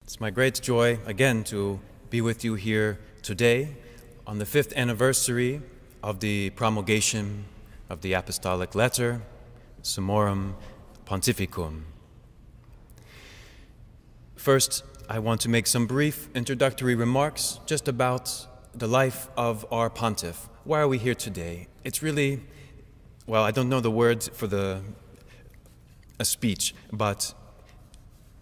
It's my great joy, again, to be with you here today on the 5th anniversary of the promulgation of the Apostolic Letter, Summorum Pontificum. First, I want to make some brief introductory remarks just about the life of our Pontiff. Why are we here today? It's really, well, I don't know the word for a speech, but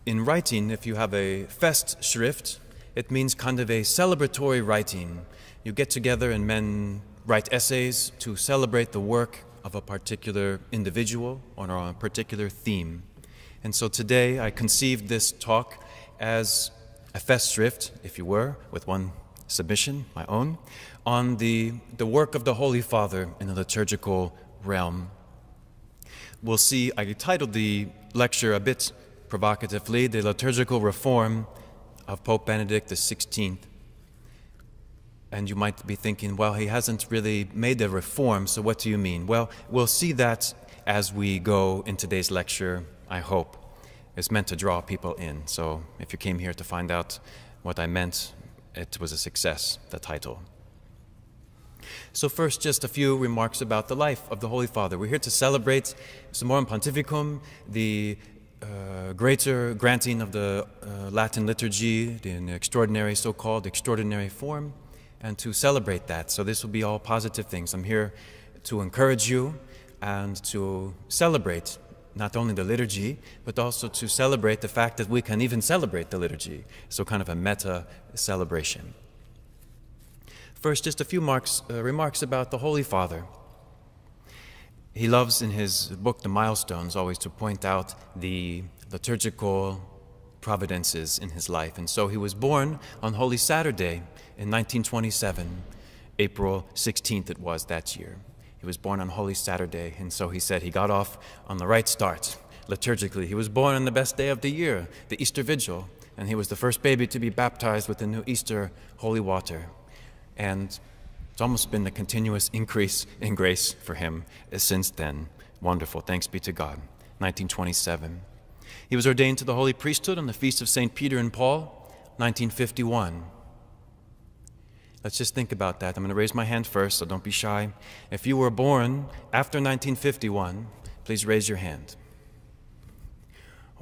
in writing, if you have a Festschrift, it means kind of a celebratory writing. You get together and men write essays to celebrate the work of a particular individual on a particular theme. And so today I conceived this talk as a Festschrift, if you were, with one submission, my own, on the work of the Holy Father in the liturgical realm. We'll see, I titled the lecture a bit provocatively, The Liturgical Reform of Pope Benedict XVI. And you might be thinking, well, he hasn't really made a reform, so what do you mean? Well, we'll see that as we go in today's lecture, I hope. It's meant to draw people in, so if you came here to find out what I meant, it was a success, the title. So first, just a few remarks about the life of the Holy Father. We're here to celebrate Summorum Pontificum, the greater granting of the Latin liturgy, the extraordinary, so-called extraordinary form, and to celebrate that. So this will be all positive things. I'm here to encourage you and to celebrate not only the liturgy, but also to celebrate the fact that we can even celebrate the liturgy. So kind of a meta celebration. First, just a few remarks about the Holy Father. He loves in his book, The Milestones, always to point out the liturgical providences in his life. And so he was born on Holy Saturday in 1927, April 16th it was that year. He was born on Holy Saturday, and so he said he got off on the right start liturgically. He was born on the best day of the year, the Easter Vigil, and he was the first baby to be baptized with the new Easter holy water. And it's almost been a continuous increase in grace for him since then. Wonderful. Thanks be to God. 1927. He was ordained to the holy priesthood on the feast of St. Peter and Paul, 1951. Let's just think about that. I'm going to raise my hand first, so don't be shy. If you were born after 1951, please raise your hand.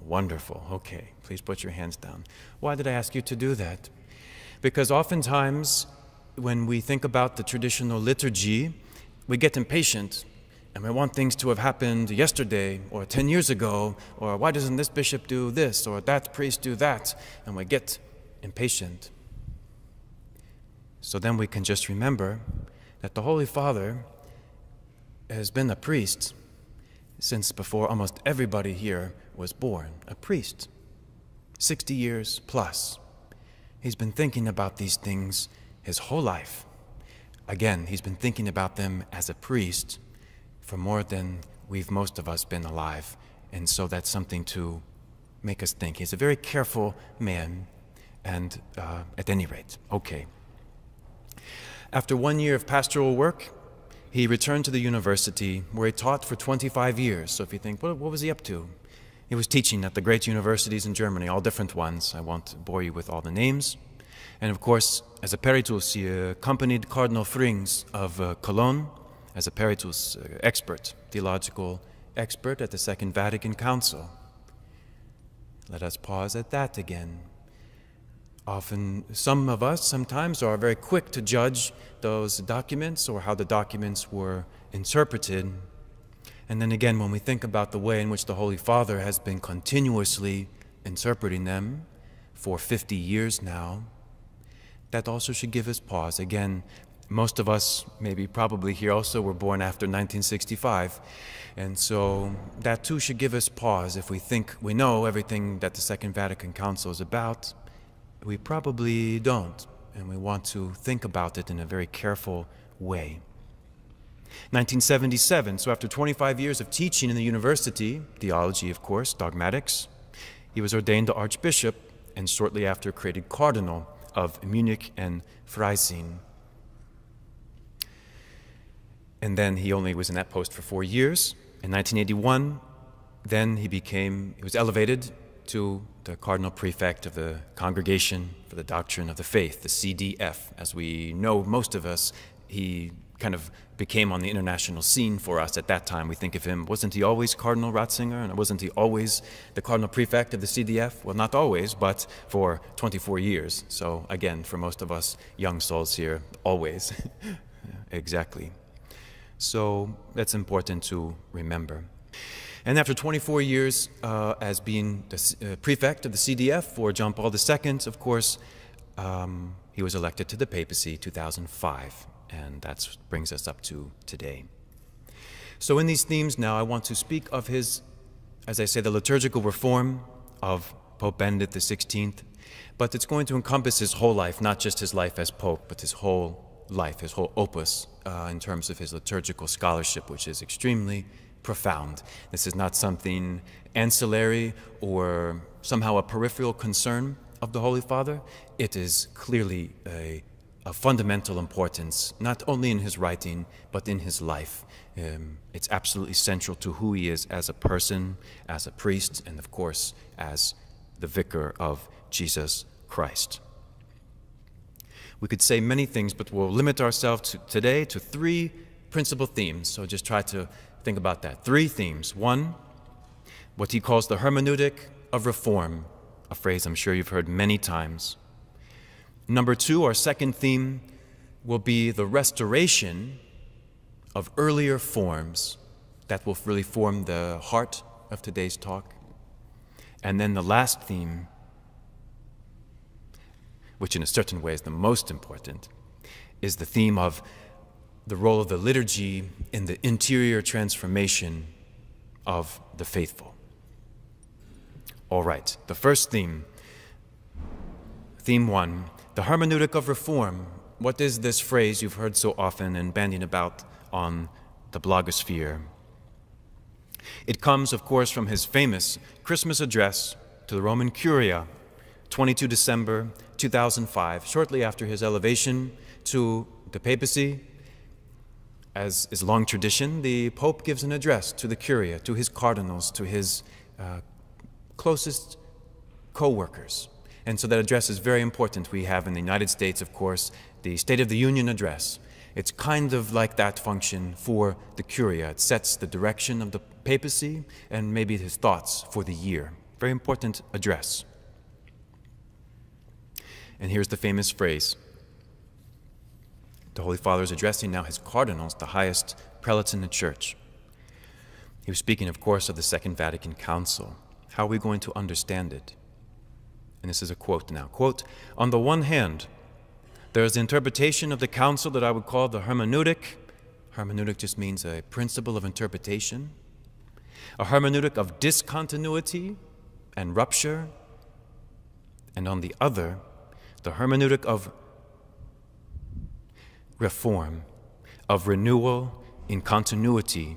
Wonderful. Okay. Please put your hands down. Why did I ask you to do that? Because oftentimes, when we think about the traditional liturgy, we get impatient and we want things to have happened yesterday or 10 years ago, or why doesn't this bishop do this or that priest do that? And we get impatient. So then we can just remember that the Holy Father has been a priest since before almost everybody here was born, a priest, 60 years plus. He's been thinking about these things his whole life. Again, he's been thinking about them as a priest for more than most of us been alive. And so that's something to make us think. He's a very careful man, and at any rate, okay. After 1 year of pastoral work, he returned to the university where he taught for 25 years. So if you think, what was he up to? He was teaching at the great universities in Germany, all different ones. I won't bore you with all the names. And of course, as a peritus, he accompanied Cardinal Frings of Cologne as a peritus expert, theological expert at the Second Vatican Council. Let us pause at that again. Often, some of us sometimes are very quick to judge those documents or how the documents were interpreted. And then again, when we think about the way in which the Holy Father has been continuously interpreting them for 50 years now, that also should give us pause. Again, most of us, maybe probably here also, were born after 1965. And so that too should give us pause. If we think we know everything that the Second Vatican Council is about, we probably don't. And we want to think about it in a very careful way. 1977, so after 25 years of teaching in the university, theology of course, dogmatics, he was ordained to Archbishop and shortly after created Cardinal of Munich and Freising. And then he only was in that post for 4 years. In 1981, then he was elevated to the Cardinal Prefect of the Congregation for the Doctrine of the Faith, the CDF. As we know, most of us, he kind of became on the international scene for us at that time. We think of him, wasn't he always Cardinal Ratzinger? And wasn't he always the Cardinal Prefect of the CDF? Well, not always, but for 24 years. So again, for most of us young souls here, always. Exactly. So that's important to remember. And after 24 years as being the prefect of the CDF for John Paul II, of course, he was elected to the papacy 2005, and that brings us up to today. So in these themes now, I want to speak of his, as I say, the liturgical reform of Pope Benedict XVI, but it's going to encompass his whole life, not just his life as Pope, but his whole life, his whole opus in terms of his liturgical scholarship, which is extremely profound. This is not something ancillary or somehow a peripheral concern of the Holy Father. It is clearly a fundamental importance, not only in his writing, but in his life. It's absolutely central to who he is as a person, as a priest, and of course, as the vicar of Jesus Christ. We could say many things, but we'll limit ourselves today to three principal themes. So just try to think about that. Three themes. One, what he calls the Hermeneutic of Reform, a phrase I'm sure you've heard many times. Number two, our second theme, will be the restoration of earlier forms. That will really form the heart of today's talk. And then the last theme, which in a certain way is the most important, is the theme of the role of the liturgy in the interior transformation of the faithful. All right, the first theme, theme one, the Hermeneutic of Reform. What is this phrase you've heard so often and bandying about on the blogosphere? It comes, of course, from his famous Christmas address to the Roman Curia, 22 December 2005, shortly after his elevation to the papacy. As is long tradition, the Pope gives an address to the Curia, to his cardinals, to his closest co-workers. And so that address is very important. We have in the United States, of course, the State of the Union address. It's kind of like that function for the Curia. It sets the direction of the papacy and maybe his thoughts for the year. Very important address. And here's the famous phrase. The Holy Father is addressing now his cardinals, the highest prelates in the Church. He was speaking, of course, of the Second Vatican Council. How are we going to understand it? And this is a quote now. Quote, on the one hand, there is the interpretation of the Council that I would call the hermeneutic. Hermeneutic just means a principle of interpretation. A hermeneutic of discontinuity and rupture. And on the other, the hermeneutic of reform, of renewal in continuity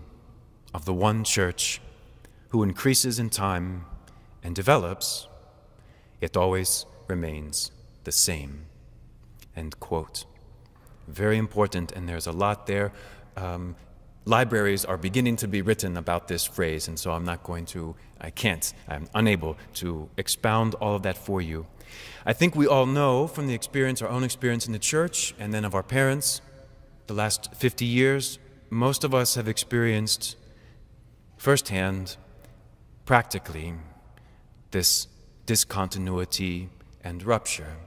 of the one Church who increases in time and develops, yet always remains the same. End quote. Very important, and there's a lot there. Libraries are beginning to be written about this phrase, and so I'm unable to expound all of that for you. I think we all know from the experience, our own experience in the Church, and then of our parents, the last 50 years, most of us have experienced firsthand, practically, this discontinuity and rupture.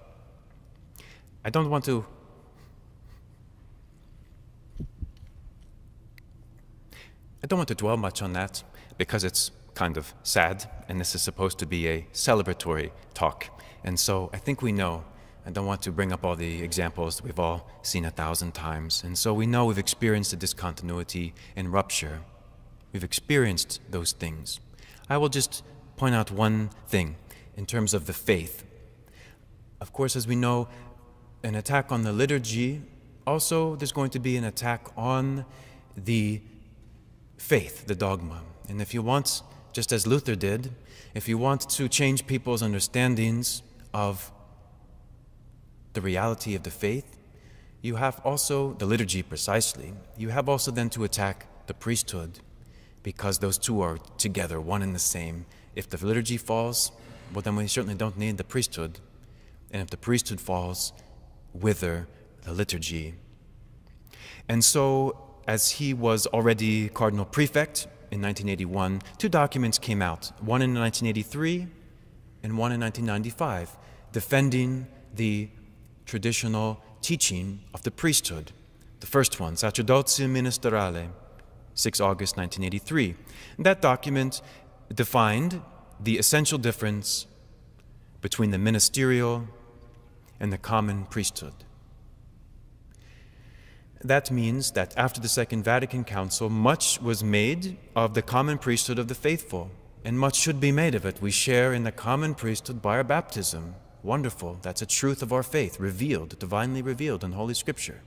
I don't want to dwell much on that because it's kind of sad, and this is supposed to be a celebratory talk. And so I think we know. I don't want to bring up all the examples that we've all seen 1,000 times. And so we know we've experienced the discontinuity and rupture. We've experienced those things. I will just point out one thing in terms of the faith. Of course, as we know, an attack on the liturgy, also there's going to be an attack on the faith, the dogma. And if you want, just as Luther did, if you want to change people's understandings of the reality of the faith, you have also, the liturgy precisely, you have also then to attack the priesthood, because those two are together, one and the same. If the liturgy falls, well, then we certainly don't need the priesthood. And if the priesthood falls, wither the liturgy. And so, as he was already Cardinal Prefect in 1981, two documents came out, one in 1983 and one in 1995, defending the traditional teaching of the priesthood. The first one, Sacerdotium Ministeriale, 6 August 1983. And that document defined the essential difference between the ministerial and the common priesthood. That means that after the Second Vatican Council, much was made of the common priesthood of the faithful, and much should be made of it. We share in the common priesthood by our baptism. Wonderful. That's a truth of our faith, revealed, divinely revealed in Holy Scripture.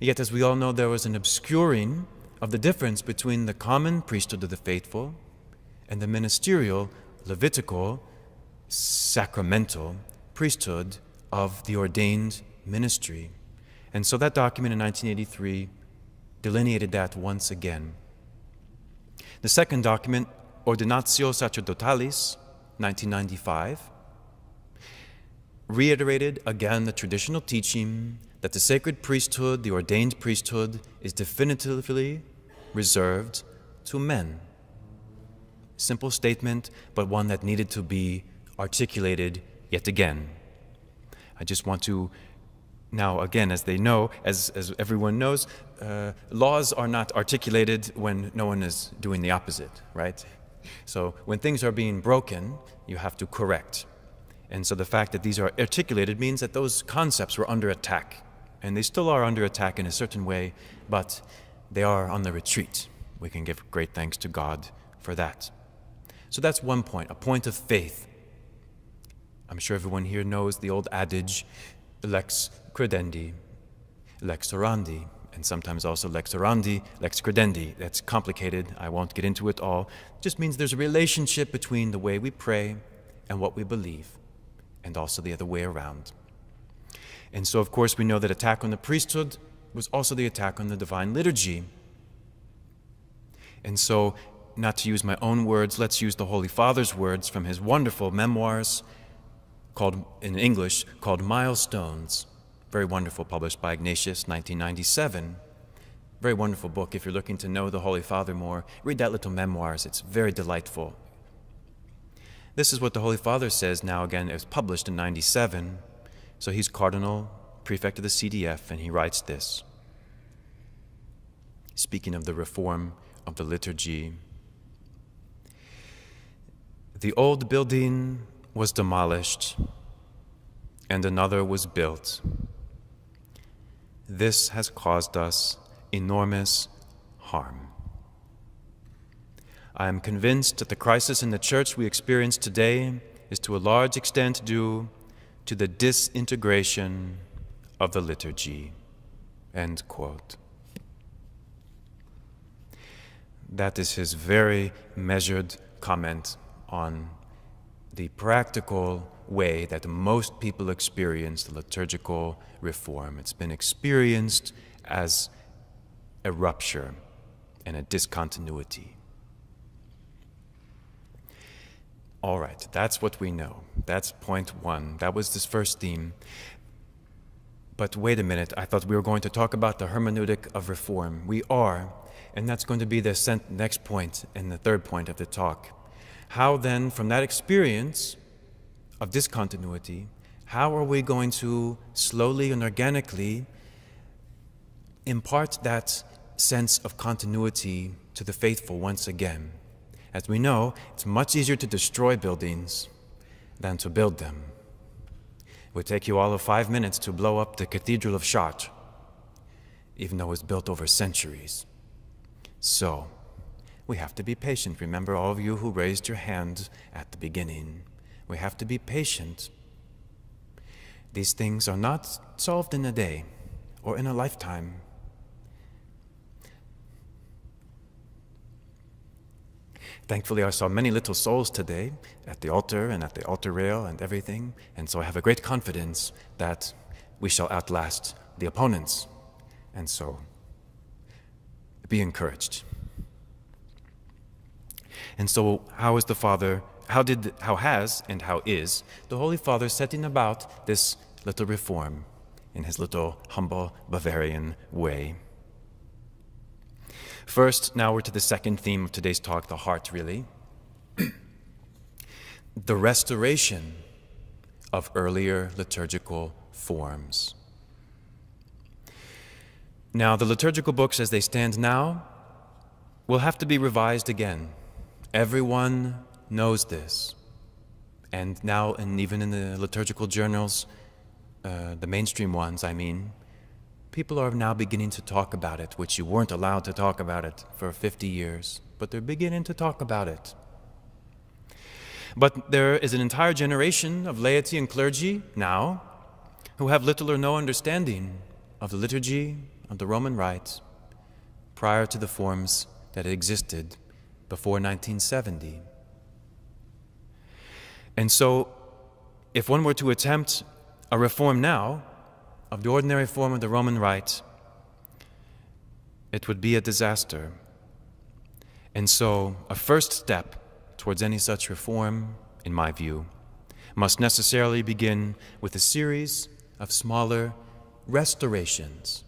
Yet, as we all know, there was an obscuring of the difference between the common priesthood of the faithful and the ministerial, Levitical, sacramental priesthood of the ordained ministry. And so that document in 1983 delineated that once again. The second document, Ordinatio Sacerdotalis, 1995, reiterated again the traditional teaching that the sacred priesthood, the ordained priesthood, is definitively reserved to men. Simple statement, but one that needed to be articulated yet again. I just want to now, again, as they know, as everyone knows, laws are not articulated when no one is doing the opposite, right? So when things are being broken, you have to correct. And so the fact that these are articulated means that those concepts were under attack. And they still are under attack in a certain way, but they are on the retreat. We can give great thanks to God for that. So that's one point, a point of faith. I'm sure everyone here knows the old adage, lex credendi, lex orandi, and sometimes also lex orandi, lex credendi. That's complicated. I won't get into it all. It just means there's a relationship between the way we pray and what we believe, and also the other way around. And so, of course, we know that attack on the priesthood was also the attack on the Divine Liturgy. And so, not to use my own words, let's use the Holy Father's words from his wonderful memoirs, called in English, called Milestones. Very wonderful, published by Ignatius, 1997. Very wonderful book. If you're looking to know the Holy Father more, read that little memoirs. It's very delightful. This is what the Holy Father says now again. It was published in 97. So he's Cardinal Prefect of the CDF, and he writes this. Speaking of the reform of the liturgy. The old building was demolished, and another was built. This has caused us enormous harm. I am convinced that the crisis in the Church we experience today is to a large extent due to the disintegration of the liturgy. End quote. That is his very measured comment on the practical way that most people experience the liturgical reform. It's been experienced as a rupture and a discontinuity. All right, that's what we know. That's point one. That was this first theme. But wait a minute, I thought we were going to talk about the Hermeneutic of Reform. We are, and that's going to be the next point and the third point of the talk. How then, from that experience of discontinuity, how are we going to slowly and organically impart that sense of continuity to the faithful once again? As we know, it's much easier to destroy buildings than to build them. It would take you all of 5 minutes to blow up the Cathedral of Chartres, even though it was built over centuries. So, we have to be patient. Remember, all of you who raised your hand at the beginning. We have to be patient. These things are not solved in a day or in a lifetime. Thankfully, I saw many little souls today at the altar and at the altar rail and everything, and so I have a great confidence that we shall outlast the opponents. And so, be encouraged. And so, how is the Father how has and how is the Holy Father setting about this little reform in his little humble Bavarian way? First, now we're to the second theme of today's talk, the heart, really. The restoration of earlier liturgical forms. Now, the liturgical books as they stand now will have to be revised again. Everyone knows this. And now, and even in the liturgical journals, the mainstream ones, I mean, people are now beginning to talk about it, which you weren't allowed to talk about it for 50 years, but they're beginning to talk about it. But there is an entire generation of laity and clergy now who have little or no understanding of the liturgy of the Roman Rite prior to the forms that existed before 1970. And so, if one were to attempt a reform now of the ordinary form of the Roman Rite, it would be a disaster. And so, a first step towards any such reform, in my view, must necessarily begin with a series of smaller restorations.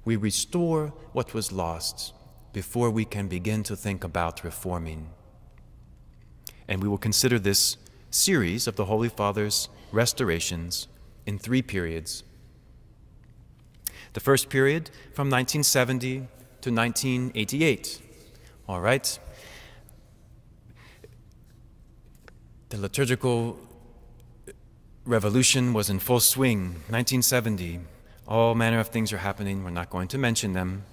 We restore what was lost before we can begin to think about reforming. And we will consider this series of the Holy Father's restorations in 3 periods. The first period from 1970 to 1988. All right? The liturgical revolution was in full swing. 1970. All manner of things are happening. We're not going to mention them.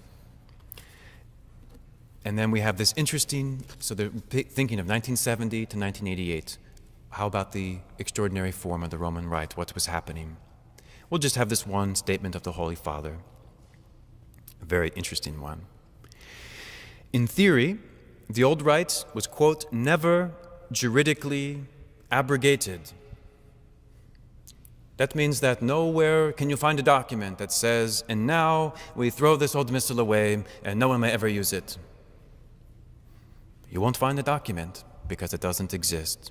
And then we have this interesting, so they're thinking of 1970 to 1988. How about the extraordinary form of the Roman Rite? What was happening? We'll just have this one statement of the Holy Father. A very interesting one. In theory, the old rite was, quote, never juridically abrogated. That means that nowhere can you find a document that says, and now we throw this old missal away and no one may ever use it. You won't find a document because it doesn't exist.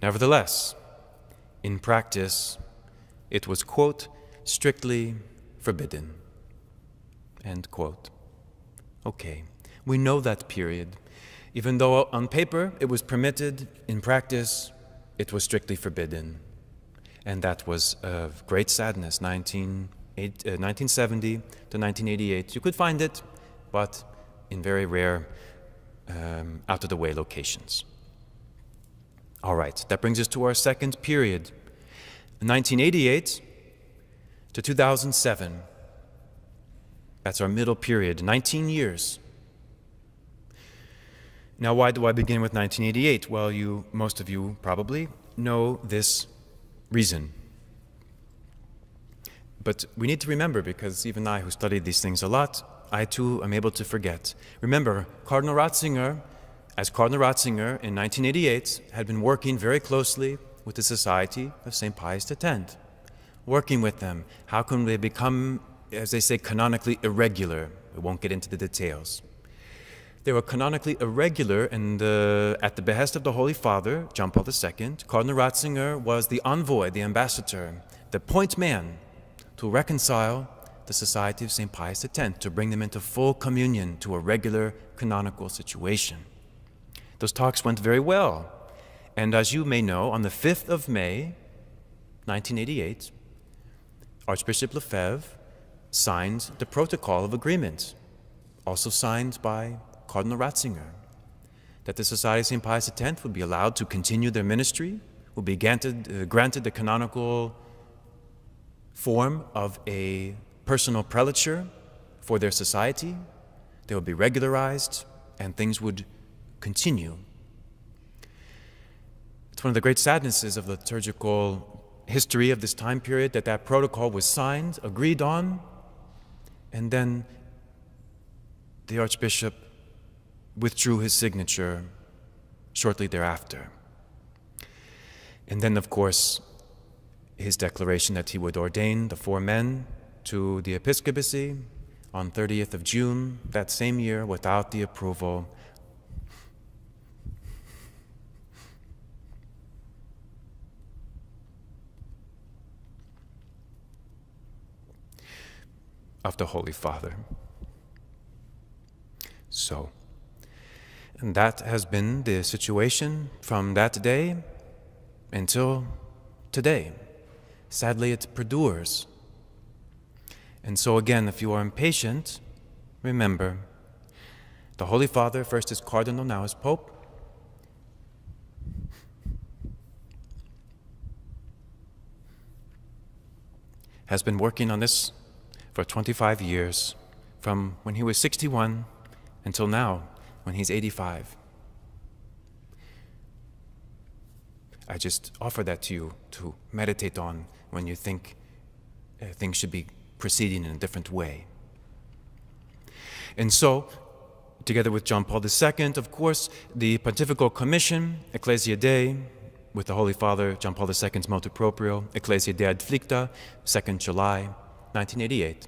Nevertheless, in practice, it was, quote, strictly forbidden, end quote. Okay, we know that period. Even though on paper it was permitted, in practice it was strictly forbidden. And that was of great sadness, 1970 to 1988. You could find it, but in very rare, out-of-the-way locations. All right, that brings us to our second period, 1988 to 2007. That's our middle period, 19 years. Now, why do I begin with 1988? Well, most of you probably know this reason. But we need to remember, because even I, who studied these things a lot, I too am able to forget. Remember, Cardinal Ratzinger, as Cardinal Ratzinger in 1988, had been working very closely with the Society of St. Pius X, working with them. How can they become, as they say, canonically irregular? We won't get into the details. They were canonically irregular, and at the behest of the Holy Father, John Paul II, Cardinal Ratzinger was the envoy, the ambassador, the point man to reconcile the Society of St. Pius X, to bring them into full communion to a regular canonical situation. Those talks went very well. And as you may know, on the 5th of May, 1988, Archbishop Lefebvre signed the Protocol of Agreement, also signed by Cardinal Ratzinger, that the Society of St. Pius X would be allowed to continue their ministry, would be granted the canonical form of a personal prelature for their society. They would be regularized, and things would continue. It's one of the great sadnesses of the liturgical history of this time period that protocol was signed, agreed on, and then the Archbishop withdrew his signature shortly thereafter. And then, of course, his declaration that he would ordain the 4 men to the episcopacy on 30th of June that same year without the approval of the Holy Father. So, and that has been the situation from that day until today. Sadly, it perdures. And so again, if you are impatient, remember, the Holy Father, first as Cardinal, now as Pope, has been working on this for 25 years, from when he was 61 until now, when he's 85. I just offer that to you to meditate on when you think things should be proceeding in a different way. And so, together with John Paul II, of course, the Pontifical Commission, Ecclesia Dei, with the Holy Father, John Paul II's motu proprio, Ecclesia Dei Adflicta, 2nd July, 1988,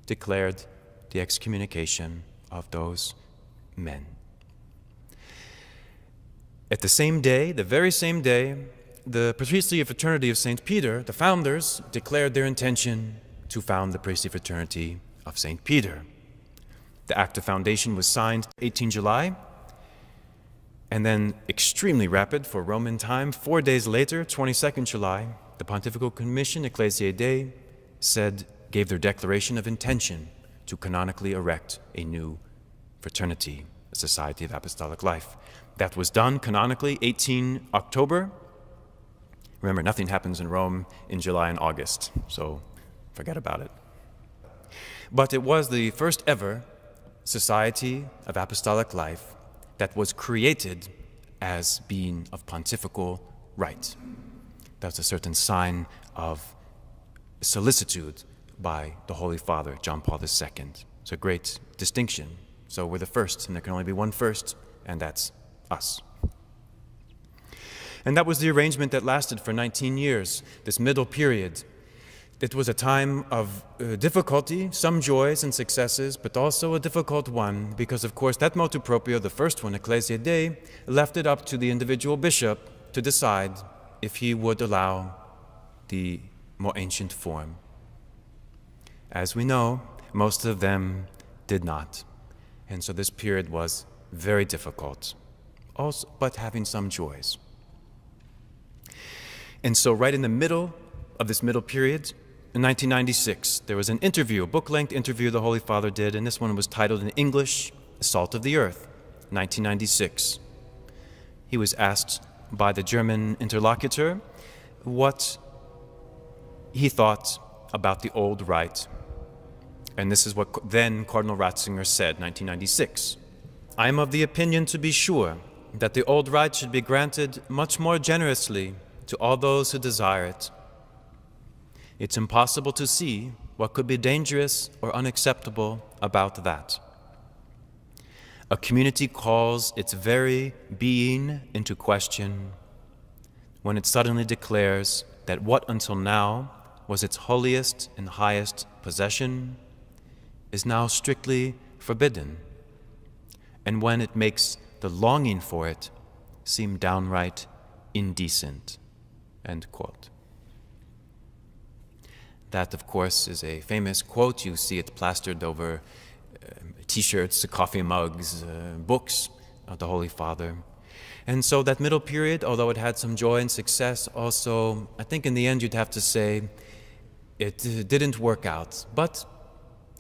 declared the excommunication of those men. At the same day, the very same day, the priestly fraternity of St. Peter, the founders, declared their intention to found the priestly fraternity of St. Peter. The act of foundation was signed 18 July, and then extremely rapid for Roman time, 4 days later, 22nd July, the Pontifical Commission, Ecclesiae Dei, gave their declaration of intention to canonically erect a new fraternity, a Society of Apostolic Life. That was done canonically 18 October. Remember, nothing happens in Rome in July and August, so forget about it. But it was the first ever Society of Apostolic Life that was created as being of pontifical right. That's a certain sign of solicitude by the Holy Father, John Paul II. It's a great distinction. So we're the first, and there can only be one first, and that's us. And that was the arrangement that lasted for 19 years, this middle period. It was a time of difficulty, some joys and successes, but also a difficult one, because of course that motu proprio, the first one, Ecclesia Dei, left it up to the individual bishop to decide if he would allow the more ancient form. As we know, most of them did not. And so this period was very difficult, also, but having some joys. And so right in the middle of this middle period, in 1996, there was an interview, a book-length interview the Holy Father did, and this one was titled in English, Salt of the Earth, 1996. He was asked by the German interlocutor what he thought about the old Rite. And this is what then Cardinal Ratzinger said, 1996. I am of the opinion, to be sure, that the old Rite should be granted much more generously to all those who desire it. It's impossible to see what could be dangerous or unacceptable about that. A community calls its very being into question when it suddenly declares that what until now was its holiest and highest possession is now strictly forbidden, and when it makes the longing for it seem downright indecent. End quote. That, of course, is a famous quote. You see it plastered over T-shirts, coffee mugs, books of the Holy Father. And so that middle period, although it had some joy and success, also, I think in the end you'd have to say it didn't work out. But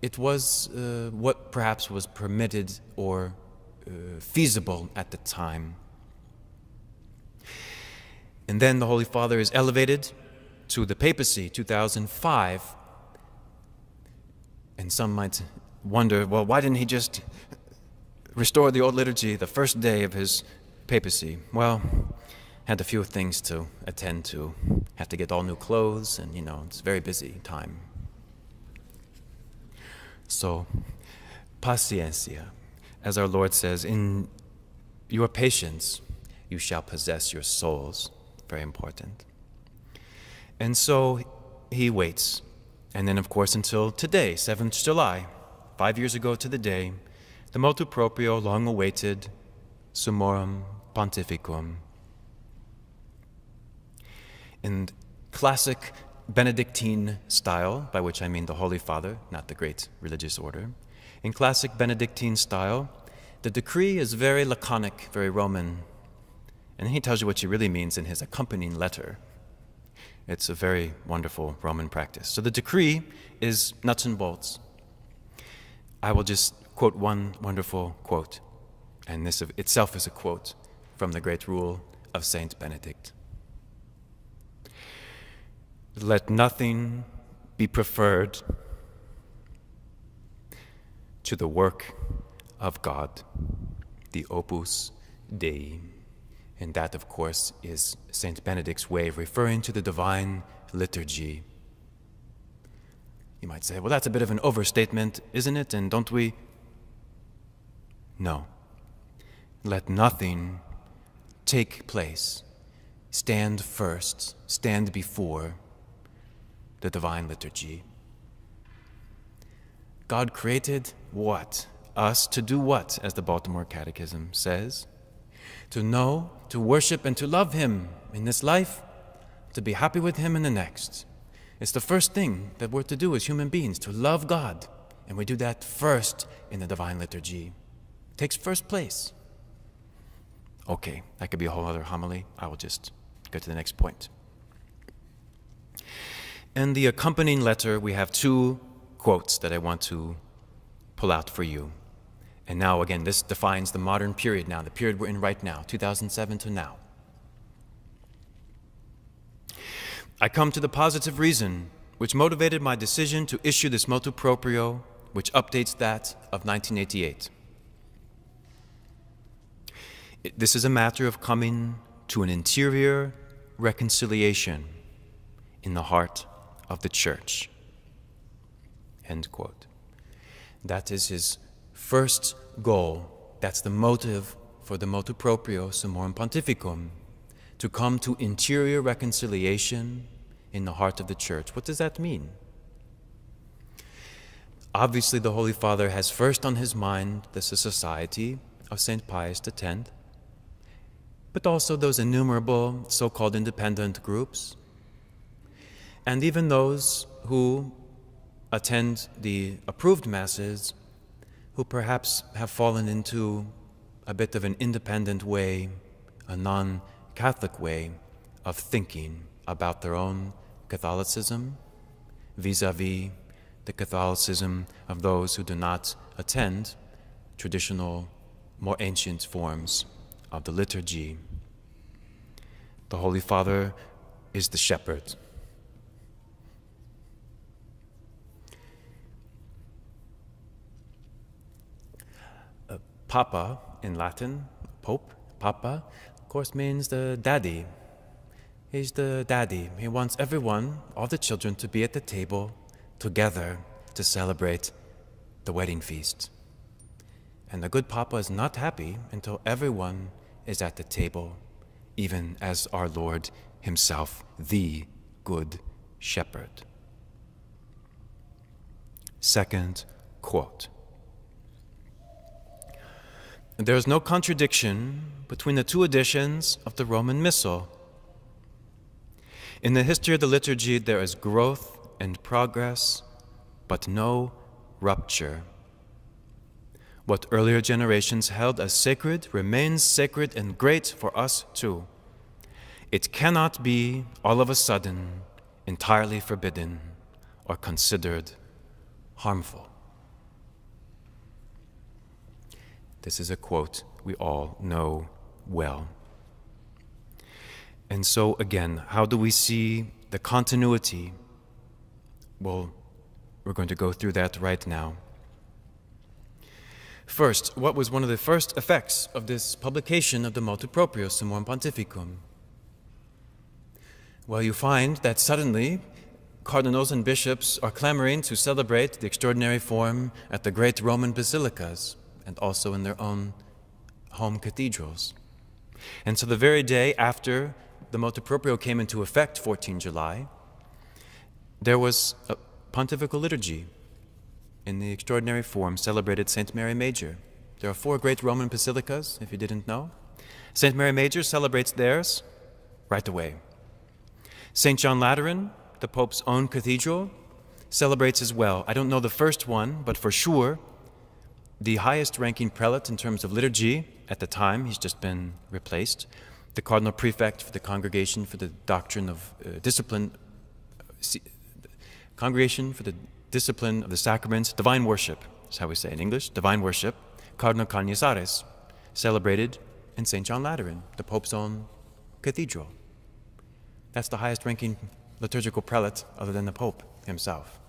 it was what perhaps was permitted or feasible at the time. And then the Holy Father is elevated to the papacy, 2005. And some might wonder, well, why didn't he just restore the old liturgy the first day of his papacy? Well, had a few things to attend to. Had to get all new clothes, and it's a very busy time. So, paciencia, as our Lord says, in your patience you shall possess your souls. Very important. And so he waits. And then, of course, until today, 7th July, 5 years ago to the day, the motu proprio, long awaited, Summorum Pontificum. In classic Benedictine style, by which I mean the Holy Father, not the great religious order. In classic Benedictine style, the decree is very laconic, very Roman, and he tells you what he really means in his accompanying letter. It's a very wonderful Roman practice. So the decree is nuts and bolts. I will just quote one wonderful quote, and this itself is a quote from the great rule of Saint Benedict. Let nothing be preferred to the work of God, the Opus Dei. And that, of course, is Saint Benedict's way of referring to the Divine Liturgy. You might say, well, that's a bit of an overstatement, isn't it? And don't we? No. Let nothing take place, stand first, stand before the Divine Liturgy. God created what? Us to do what, as the Baltimore Catechism says? To know, to worship, and to love Him in this life, to be happy with Him in the next. It's the first thing that we're to do as human beings, to love God. And we do that first in the Divine Liturgy. It takes first place. Okay, that could be a whole other homily. I will just go to the next point. In the accompanying letter, we have two quotes that I want to pull out for you. And now, again, this defines the modern period now, the period we're in right now, 2007 to now. I come to the positive reason which motivated my decision to issue this motu proprio, which updates that of 1988. This is a matter of coming to an interior reconciliation in the heart of the Church. End quote. That is his first goal. That's the motive for the motu proprio Summorum Pontificum, to come to interior reconciliation in the heart of the Church. What does that mean? Obviously, the Holy Father has first on his mind the Society of St. Pius X, but also those innumerable so-called independent groups, and even those who attend the approved masses, who perhaps have fallen into a bit of an independent way, a non-Catholic way of thinking about their own Catholicism vis-a-vis the Catholicism of those who do not attend traditional, more ancient forms of the liturgy. The Holy Father is the shepherd. Papa in Latin, Pope, Papa, of course means the daddy. He's the daddy. He wants everyone, all the children, to be at the table together to celebrate the wedding feast. And the good Papa is not happy until everyone is at the table, even as our Lord himself, the Good Shepherd. Second quote. There is no contradiction between the two editions of the Roman Missal. In the history of the liturgy, there is growth and progress, but no rupture. What earlier generations held as sacred remains sacred and great for us too. It cannot be all of a sudden entirely forbidden or considered harmful. This is a quote we all know well. And so again, how do we see the continuity? Well, we're going to go through that right now. First, what was one of the first effects of this publication of the motu proprio Summorum Pontificum? Well, you find that suddenly cardinals and bishops are clamoring to celebrate the extraordinary form at the great Roman basilicas and also in their own home cathedrals. And so the very day after the motu proprio came into effect, 14 July, there was a pontifical liturgy in the extraordinary form celebrated St. Mary Major. There are 4 great Roman basilicas, if you didn't know. St. Mary Major celebrates theirs right away. St. John Lateran the Pope's own cathedral, celebrates as well. I don't know the first one, but for sure, the highest ranking prelate in terms of liturgy at the time, he's just been replaced, the Cardinal Prefect for the Congregation for the Doctrine of Discipline, Congregation for the Discipline of the Sacraments, Divine Worship, is how we say in English, Divine Worship, Cardinal Cañizares, celebrated in St. John Lateran, the Pope's own cathedral. That's the highest ranking liturgical prelate other than the Pope himself.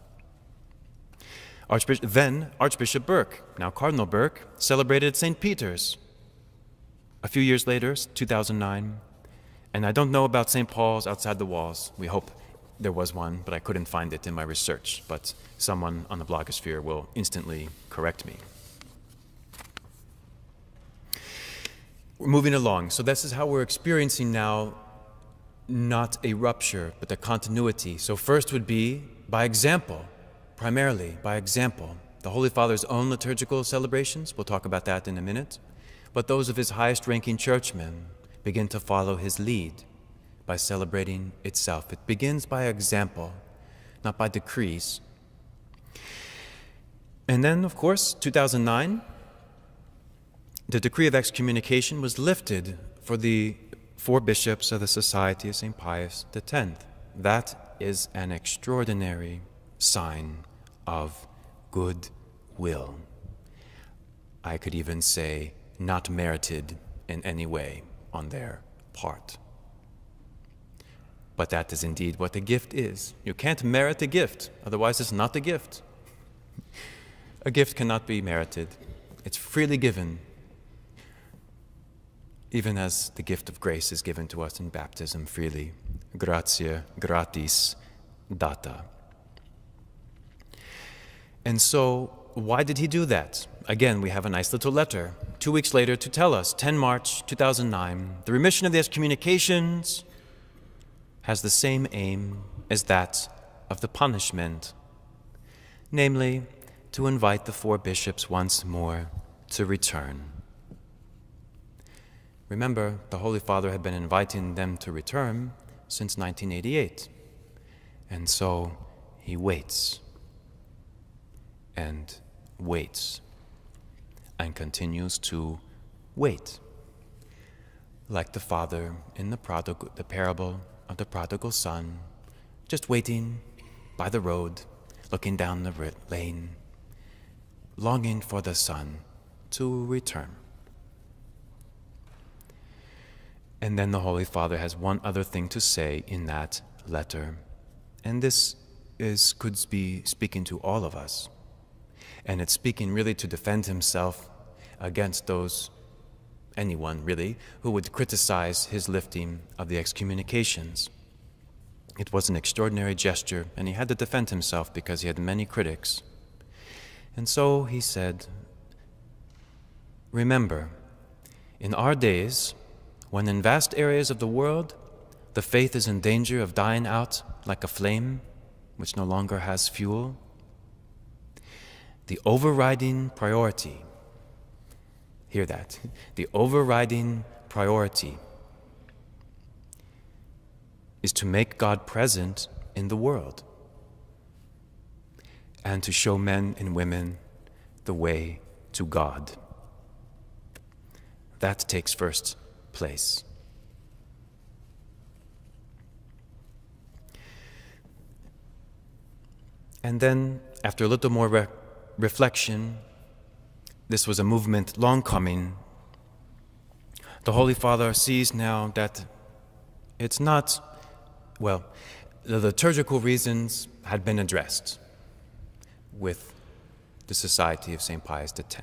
Archbishop Burke, now Cardinal Burke, celebrated at St. Peter's a few years later, 2009. And I don't know about St. Paul's outside the walls. We hope there was one, but I couldn't find it in my research. But someone on the blogosphere will instantly correct me. We're moving along. So this is how we're experiencing now not a rupture, but a continuity. So first would be by example, primarily by example. The Holy Father's own liturgical celebrations, we'll talk about that in a minute, but those of his highest-ranking churchmen begin to follow his lead by celebrating itself. It begins by example, not by decrees. And then, of course, 2009, the decree of excommunication was lifted for the 4 bishops of the Society of St. Pius X. That is an extraordinary sign of goodwill. I could even say not merited in any way on their part. But that is indeed what a gift is. You can't merit a gift, otherwise it's not a gift. A gift cannot be merited. It's freely given, even as the gift of grace is given to us in baptism freely. Gratia gratis data. And so, why did he do that? Again, we have a nice little letter 2 weeks later to tell us, 10 March 2009, the remission of the excommunications has the same aim as that of the punishment, namely, to invite the 4 bishops once more to return. Remember, the Holy Father had been inviting them to return since 1988, and so he waits and waits and continues to wait, like the father in the parable of the prodigal son, just waiting by the road, looking down the lane, longing for the son to return. And then the Holy Father has one other thing to say in that letter, and this could be speaking to all of us. And it's speaking really to defend himself against anyone really, who would criticize his lifting of the excommunications. It was an extraordinary gesture, and he had to defend himself because he had many critics. And so he said, remember, in our days, when in vast areas of the world, the faith is in danger of dying out like a flame which no longer has fuel, the overriding priority, hear that, the overriding priority is to make God present in the world and to show men and women the way to God. That takes first place. And then, after a little more reflection, this was a movement long coming. The Holy Father sees now that it's not, the liturgical reasons had been addressed with the Society of St. Pius X.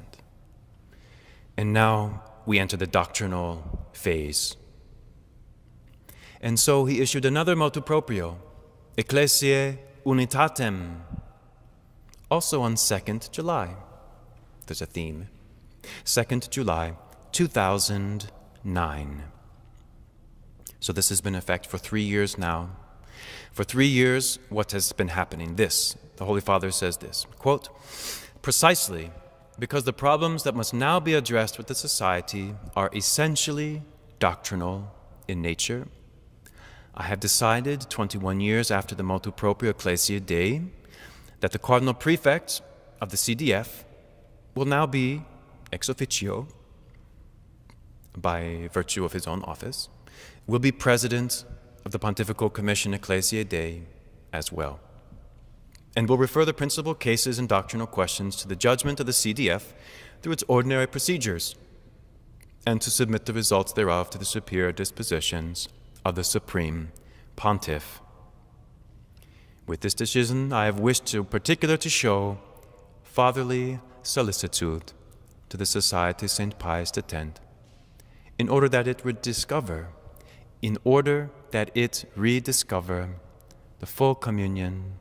And now we enter the doctrinal phase. And so he issued another motu proprio, Ecclesiae Unitatem, also on 2nd July. There's a theme. 2nd July, 2009. So this has been in effect for 3 years now. For 3 years, what has been happening? The Holy Father says this, quote, precisely because the problems that must now be addressed with the Society are essentially doctrinal in nature, I have decided, 21 years after the motu proprio Ecclesiae Dei, that the Cardinal Prefect of the CDF will now be, ex officio, by virtue of his own office, will be President of the Pontifical Commission Ecclesiae Dei as well, and will refer the principal cases and doctrinal questions to the judgment of the CDF through its ordinary procedures, and to submit the results thereof to the superior dispositions of the Supreme Pontiff. With this decision, I have wished to particular to show fatherly solicitude to the Society St. Pius X, in order that it rediscover the full communion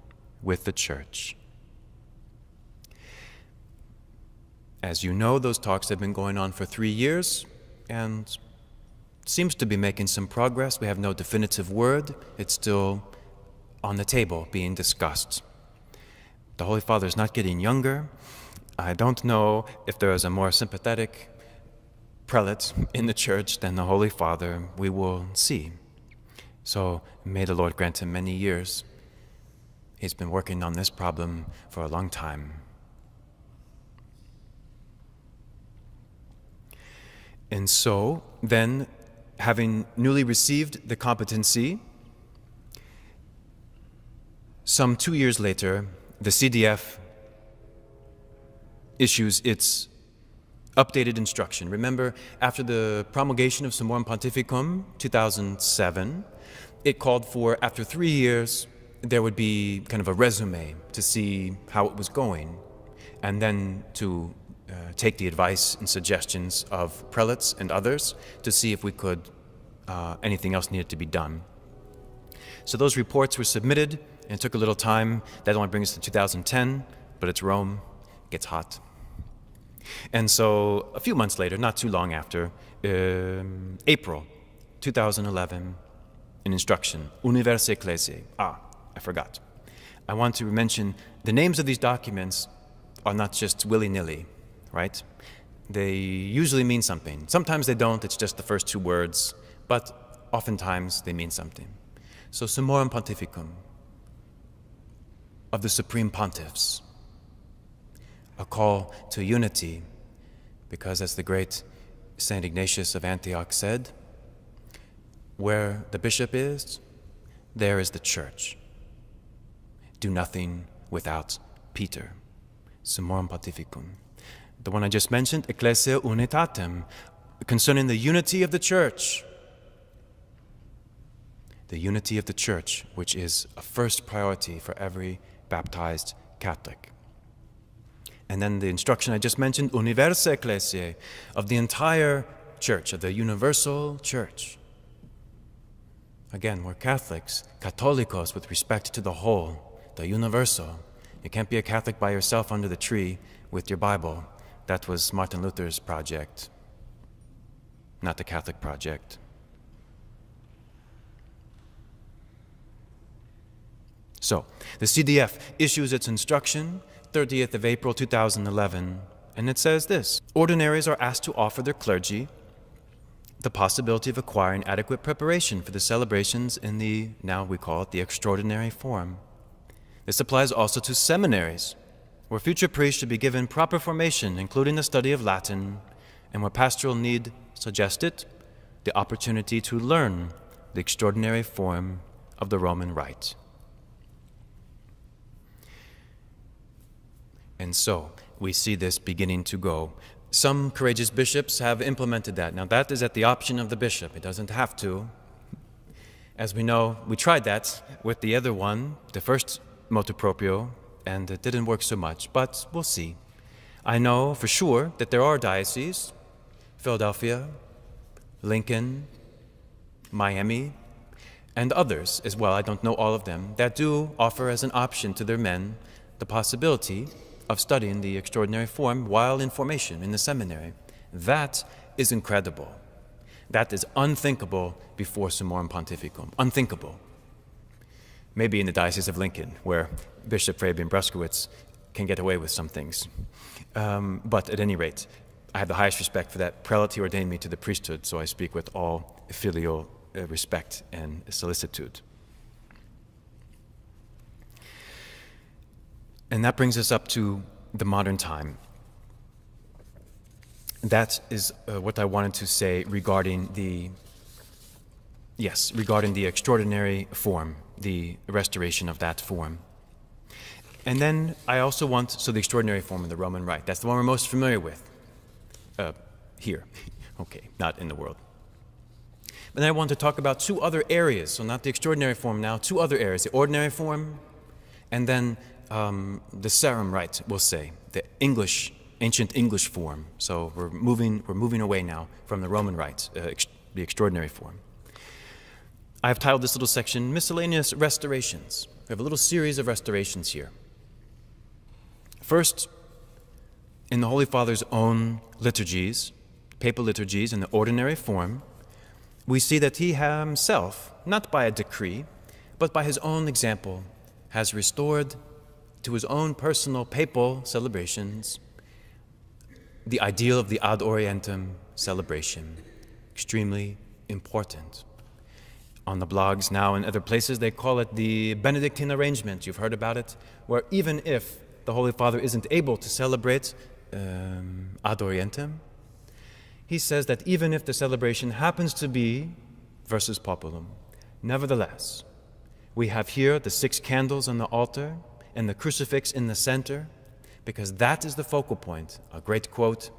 with the Church. As you know, those talks have been going on for 3 years, and seems to be making some progress. We have no definitive word. It's still on the table being discussed. The Holy Father is not getting younger. I don't know if there is a more sympathetic prelate in the Church than the Holy Father. We will see. So may the Lord grant him many years. He's been working on this problem for a long time. And so, then, having newly received the competency, some 2 years later, the CDF issues its updated instruction. Remember, after the promulgation of Summorum Pontificum, 2007, it called for, after 3 years, there would be kind of a resume to see how it was going, and then to take the advice and suggestions of prelates and others to see if we could, anything else needed to be done. So those reports were submitted, and it took a little time. That only brings us to 2010, but it's Rome, it gets hot. And so a few months later, not too long after, April 2011, an instruction, Universi Ecclesiae. I forgot. I want to mention the names of these documents are not just willy-nilly, right? They usually mean something. Sometimes they don't, it's just the first 2 words, but oftentimes they mean something. So Summorum Pontificum of the Supreme Pontiffs, a call to unity, because as the great St. Ignatius of Antioch said, where the bishop is, there is the Church. Do nothing without Peter. Summorum Pontificum. The one I just mentioned, Ecclesia Unitatem, concerning the unity of the Church. The unity of the Church, which is a first priority for every baptized Catholic. And then the instruction I just mentioned, Universa Ecclesiae, of the entire Church, of the universal Church. Again, we're Catholics, Catholicos, with respect to the whole, the universal. You can't be a Catholic by yourself under the tree with your Bible. That was Martin Luther's project, not the Catholic project. So, the CDF issues its instruction, 30th of April 2011, and it says this: ordinaries are asked to offer their clergy the possibility of acquiring adequate preparation for the celebrations in the, now we call it, the extraordinary form. This applies also to seminaries, where future priests should be given proper formation, including the study of Latin, and where pastoral need suggests it, the opportunity to learn the extraordinary form of the Roman Rite. And so, we see this beginning to go. Some courageous bishops have implemented that. Now, that is at the option of the bishop. It doesn't have to. As we know, we tried that with the other one, the first motu proprio, and it didn't work so much, but we'll see. I know for sure that there are dioceses, Philadelphia, Lincoln, Miami, and others as well, I don't know all of them, that do offer as an option to their men the possibility of studying the extraordinary form while in formation in the seminary. That is incredible. That is unthinkable before Summorum Pontificum. Unthinkable. Maybe in the Diocese of Lincoln, where Bishop Fabian Bruskowitz can get away with some things. But at any rate, I have the highest respect for that prelate. He ordained me to the priesthood, so I speak with all filial respect and solicitude. And that brings us up to the modern time. That is what I wanted to say regarding the extraordinary form, the restoration of that form. And then I also want, the extraordinary form of the Roman Rite, that's the one we're most familiar with here. Okay, not in the world. But then I want to talk about two other areas, so not the extraordinary form now, two other areas, the ordinary form, and then the Sarum Rite, we'll say, the ancient English form. So we're moving away now from the Roman Rite, the extraordinary form. I've titled this little section, Miscellaneous Restorations. We have a little series of restorations here. First, in the Holy Father's own liturgies, papal liturgies in the ordinary form, we see that he himself, not by a decree, but by his own example, has restored to his own personal papal celebrations the ideal of the ad orientem celebration, extremely important. On the blogs now and other places, they call it the Benedictine Arrangement. You've heard about it, where even if the Holy Father isn't able to celebrate ad orientem, he says that even if the celebration happens to be versus populum, nevertheless, we have here the 6 candles on the altar and the crucifix in the center, because that is the focal point. A great quote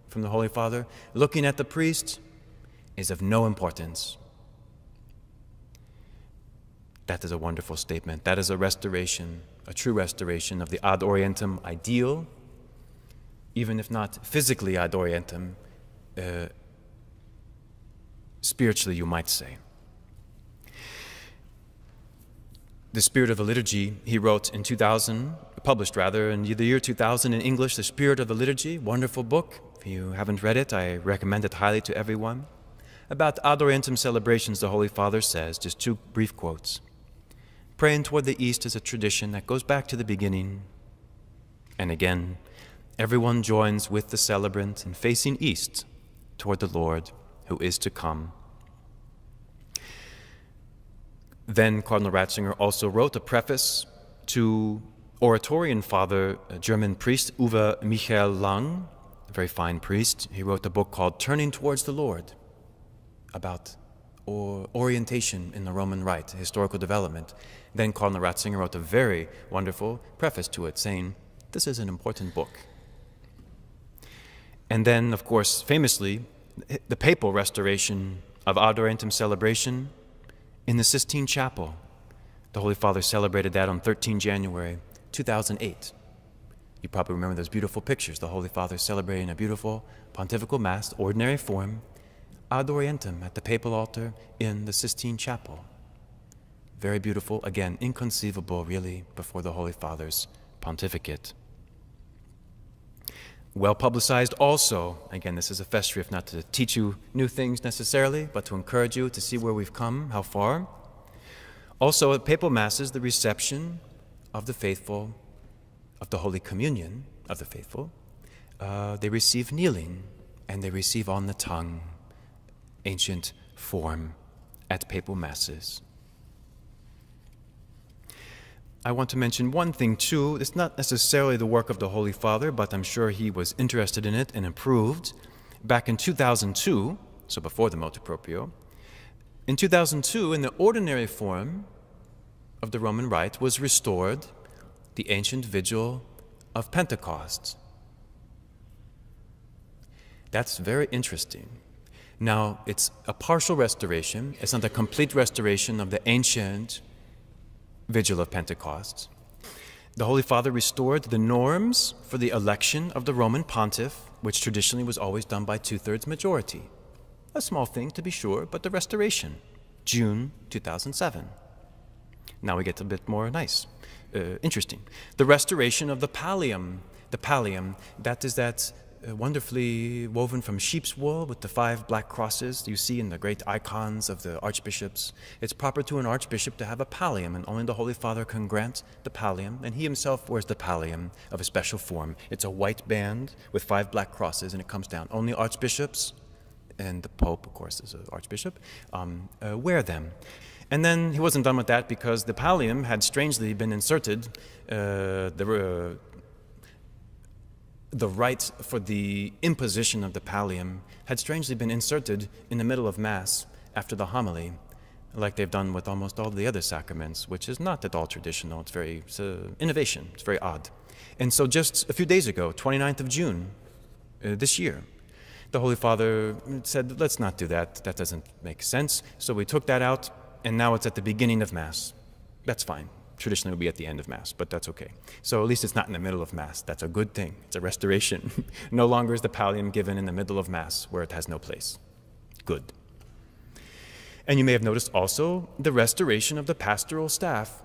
from the Holy Father, looking at the priest is of no importance. That is a wonderful statement. That is a restoration, a true restoration of the ad orientem ideal, even if not physically ad orientem, spiritually, you might say. The Spirit of the Liturgy, he wrote in 2000, published rather, in the year 2000 in English, The Spirit of the Liturgy, wonderful book. If you haven't read it, I recommend it highly to everyone. About ad orientem celebrations, the Holy Father says, just 2 brief quotes. Praying toward the east is a tradition that goes back to the beginning. And again, everyone joins with the celebrant in facing east toward the Lord who is to come. Then Cardinal Ratzinger also wrote a preface to Oratorian Father, a German priest, Uwe Michael Lang, a very fine priest. He wrote a book called Turning Towards the Lord, about orientation in the Roman Rite, historical development. Then Cardinal Ratzinger wrote a very wonderful preface to it, saying, this is an important book. And then, of course, famously, the papal restoration of ad orientem celebration in the Sistine Chapel. The Holy Father celebrated that on 13 January 2008. You probably remember those beautiful pictures, the Holy Father celebrating a beautiful pontifical Mass, ordinary form, ad orientem at the papal altar in the Sistine Chapel. Very beautiful, again, inconceivable really before the Holy Father's pontificate. Well publicized also, again, this is a festschrift, not to teach you new things necessarily, but to encourage you to see where we've come, how far. Also at papal masses, the reception of the faithful, of the Holy Communion of the faithful, they receive kneeling and they receive on the tongue, ancient form at papal masses. I want to mention one thing too. It's not necessarily the work of the Holy Father, but I'm sure he was interested in it and approved. Back in 2002, so before the motu proprio, in 2002, in the ordinary form of the Roman Rite, was restored the ancient Vigil of Pentecost. That's very interesting. Now, it's a partial restoration. It's not a complete restoration of the ancient Vigil of Pentecost. The Holy Father restored the norms for the election of the Roman Pontiff, which traditionally was always done by 2/3 majority. A small thing, to be sure, but the restoration, June 2007. Now we get a bit more interesting. The restoration of the Pallium. The Pallium, that is that wonderfully woven from sheep's wool with the 5 black crosses you see in the great icons of the archbishops. It's proper to an archbishop to have a pallium, and only the Holy Father can grant the pallium, and he himself wears the pallium of a special form. It's a white band with 5 black crosses, and it comes down. Only archbishops and the Pope, of course, is an archbishop, wear them. And then he wasn't done with that because the pallium had strangely been inserted, the rite for the imposition of the pallium had strangely been inserted in the middle of Mass after the homily, like they've done with almost all the other sacraments, which is not at all traditional. It's innovation. It's very odd. And so just a few days ago, 29th of June this year, the Holy Father said, let's not do that. That doesn't make sense. So we took that out, and now it's at the beginning of Mass. That's fine. Traditionally, it would be at the end of Mass, but that's okay. So at least it's not in the middle of Mass. That's a good thing. It's a restoration. No longer is the pallium given in the middle of Mass, where it has no place. Good. And you may have noticed also the restoration of the pastoral staff.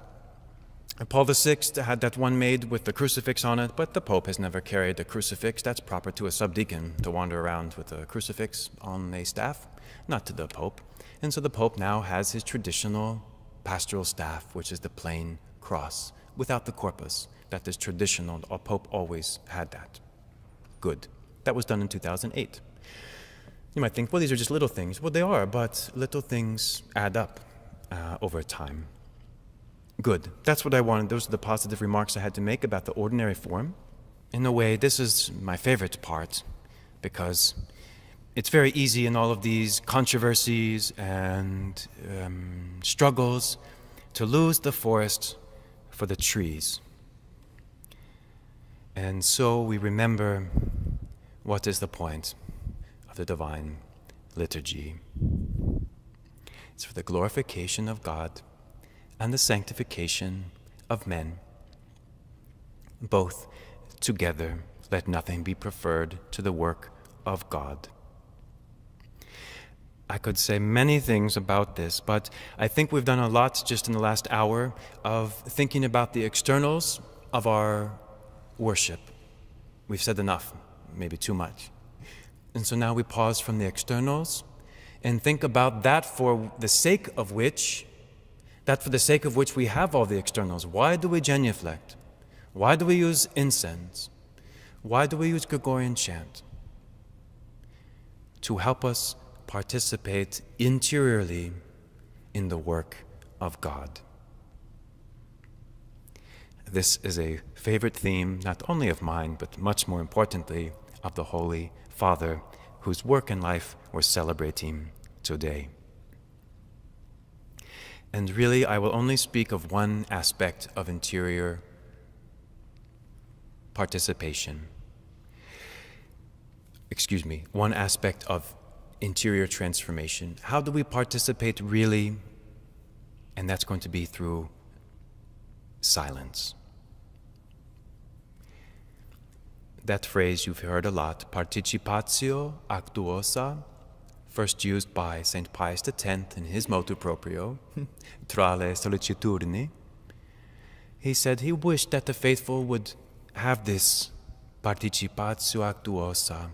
Paul VI had that one made with the crucifix on it, but the Pope has never carried a crucifix. That's proper to a subdeacon to wander around with a crucifix on a staff, not to the Pope. And so the Pope now has his traditional pastoral staff, which is the plain cross, without the corpus. That is traditional. The Pope always had that. Good. That was done in 2008. You might think, well, these are just little things. Well, they are, but little things add up over time. Good. That's what I wanted. Those are the positive remarks I had to make about the ordinary form. In a way, this is my favorite part because it's very easy in all of these controversies and struggles to lose the forest for the trees. And so we remember what is the point of the Divine Liturgy. It's for the glorification of God and the sanctification of men. Both together, let nothing be preferred to the work of God. I could say many things about this, but I think we've done a lot just in the last hour of thinking about the externals of our worship. We've said enough, maybe too much. And so now we pause from the externals and think about that for the sake of which we have all the externals. Why do we genuflect? Why do we use incense? Why do we use Gregorian chant? To help us participate interiorly in the work of God. This is a favorite theme, not only of mine, but much more importantly, of the Holy Father, whose work and life we're celebrating today. And really, I will only speak of one aspect of interior participation. One aspect of interior transformation. How do we participate really? And that's going to be through silence. That phrase you've heard a lot, participatio actuosa, first used by St. Pius X in his motu proprio, tra le sollicitudini. He said he wished that the faithful would have this participatio actuosa,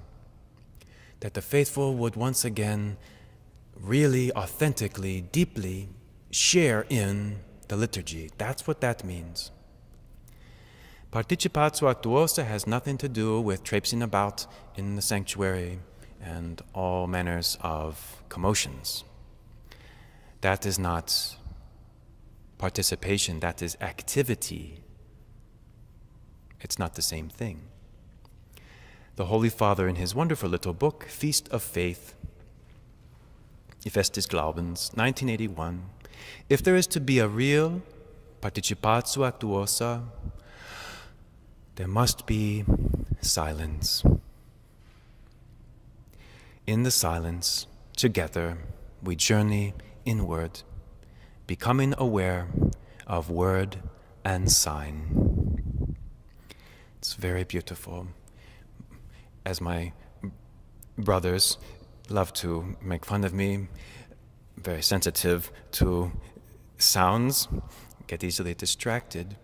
that the faithful would once again really, authentically, deeply share in the liturgy. That's what that means. Participatio actuosa has nothing to do with traipsing about in the sanctuary and all manners of commotions. That is not participation, that is activity. It's not the same thing. The Holy Father, in his wonderful little book, Feast of Faith, Fest des Glaubens, 1981, if there is to be a real participatio actuosa, there must be silence. In the silence, together, we journey inward, becoming aware of word and sign. It's very beautiful. As my brothers love to make fun of me, very sensitive to sounds, get easily distracted.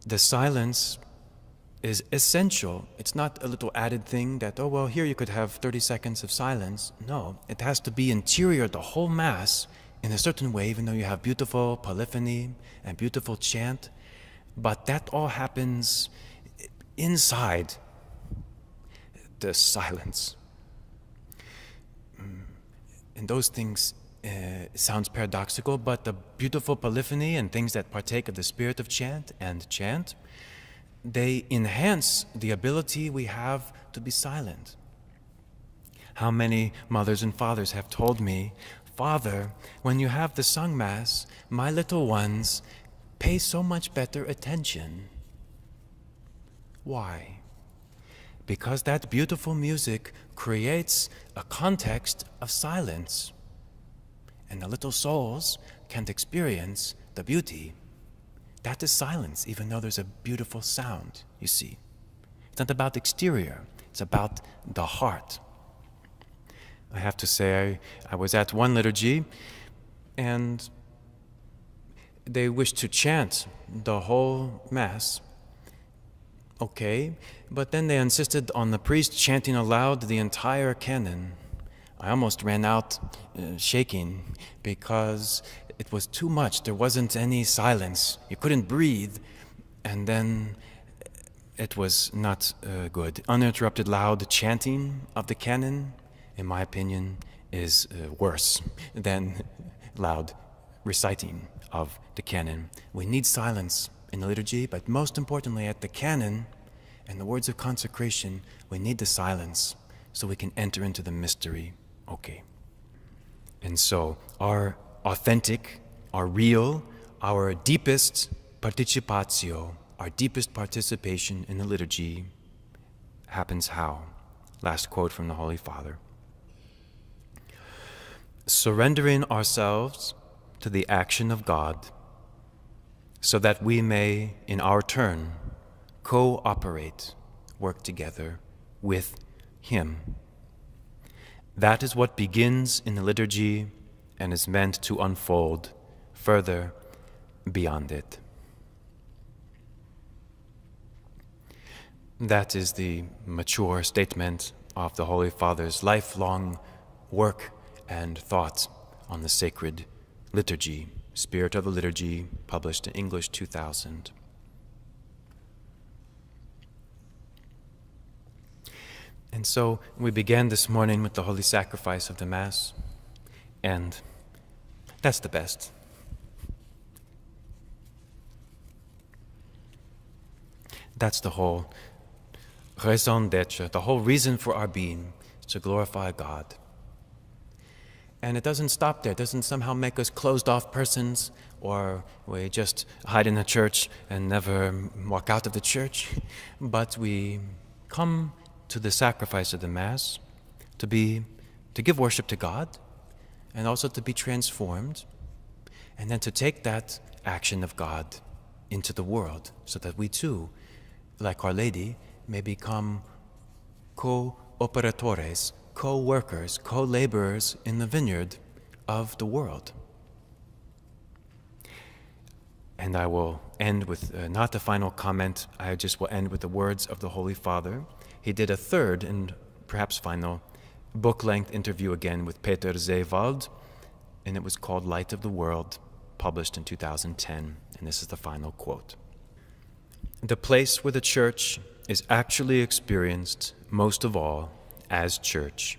The silence is essential. It's not a little added thing that, oh, well, here you could have 30 seconds of silence. No, it has to be interior, the whole Mass, in a certain way, even though you have beautiful polyphony and beautiful chant. But that all happens inside the silence. and those things sounds paradoxical, but the beautiful polyphony and things that partake of the spirit of chant, they enhance the ability we have to be silent. How many mothers and fathers have told me, "Father, when you have the sung Mass, my little ones pay so much better attention." Why? Because that beautiful music creates a context of silence, and the little souls can't experience the beauty. That is silence, even though there's a beautiful sound, you see. It's not about the exterior, it's about the heart. I have to say, I was at one liturgy, and they wished to chant the whole Mass. Okay, but then they insisted on the priest chanting aloud the entire canon. I almost ran out shaking because it was too much. There wasn't any silence. You couldn't breathe. And then it was not good. Uninterrupted loud chanting of the canon, in my opinion, is worse than loud reciting of the canon. We need silence in the liturgy, but most importantly at the canon and the words of consecration, we need the silence so we can enter into the mystery. Okay. And so our authentic, our real, our deepest participatio, our deepest participation in the liturgy happens how? Last quote from the Holy Father. Surrendering ourselves to the action of God so that we may, in our turn, cooperate, work together with Him. That is what begins in the liturgy and is meant to unfold further beyond it. That is the mature statement of the Holy Father's lifelong work and thought on the sacred liturgy, Spirit of the Liturgy, published in English 2000. And so we began this morning with the Holy Sacrifice of the Mass, and that's the best. That's the whole raison d'être, the whole reason for our being, is to glorify God. And it doesn't stop there. It doesn't somehow make us closed-off persons, or we just hide in the church and never walk out of the church. But we come to the sacrifice of the Mass to give worship to God, and also to be transformed, and then to take that action of God into the world, so that we too, like Our Lady, may become co-operatores, co-workers, co-laborers in the vineyard of the world. And I will end with not the final comment, I just will end with the words of the Holy Father. He did a third and perhaps final book-length interview again with Peter Zeewald, and it was called Light of the World, published in 2010, and this is the final quote. The place where the Church is actually experienced most of all as Church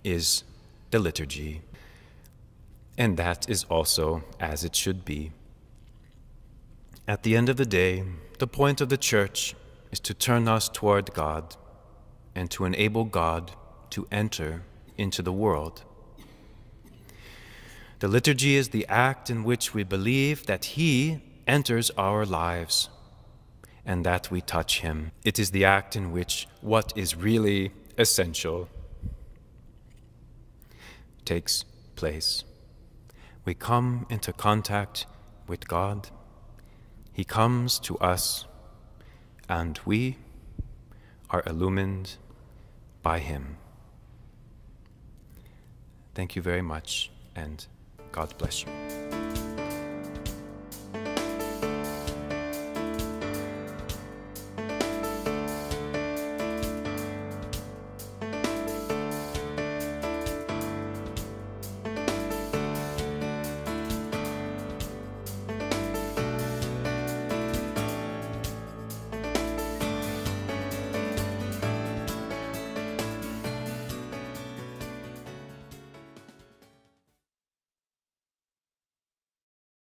is the liturgy, and that is also as it should be. At the end of the day, the point of the Church is to turn us toward God and to enable God to enter into the world. The liturgy is the act in which we believe that He enters our lives and that we touch Him. It is the act in which what is really essential takes place. We come into contact with God. He comes to us, and we are illumined by Him. Thank you very much, and God bless you.